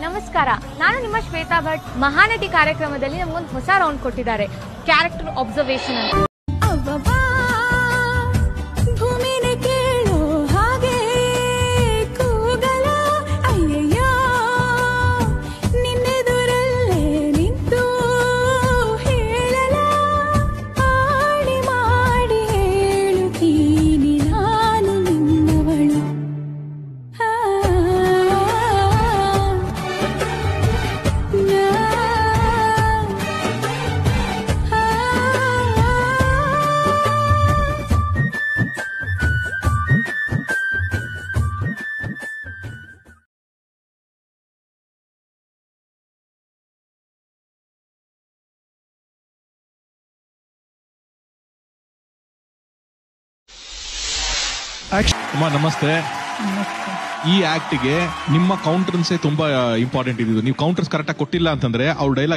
ನಮಸ್ಕಾರ. ನಾನು ನಿಮ್ಮ ಶ್ವೇತಾ ಭಟ್. ಮಹಾನಟಿ ಕಾರ್ಯಕ್ರಮದಲ್ಲಿ ನಮಗೊಂದು ಹೊಸ ರೌಂಡ್ ಕೊಟ್ಟಿದ್ದಾರೆ, ಕ್ಯಾರೆಕ್ಟರ್ ಅಬ್ಸರ್ವೇಷನ್ ಅಂತ. ಅಮ್ಮ ನಮಸ್ತೆ. ಈ ಆಕ್ಟ್ಗೆ ನಿಮ್ಮ ಕೌಂಟರ್ಸೇ ತುಂಬಾ ಇಂಪಾರ್ಟೆಂಟ್ ಇದ್ದು. ನೀವು ಕೌಂಟರ್ಸ್ ಕರೆಕ್ಟಾಗಿ ಕೊಟ್ಟಿಲ್ಲ ಅಂತಂದ್ರೆ ಅವ್ರ ಡೈಲಾಗ್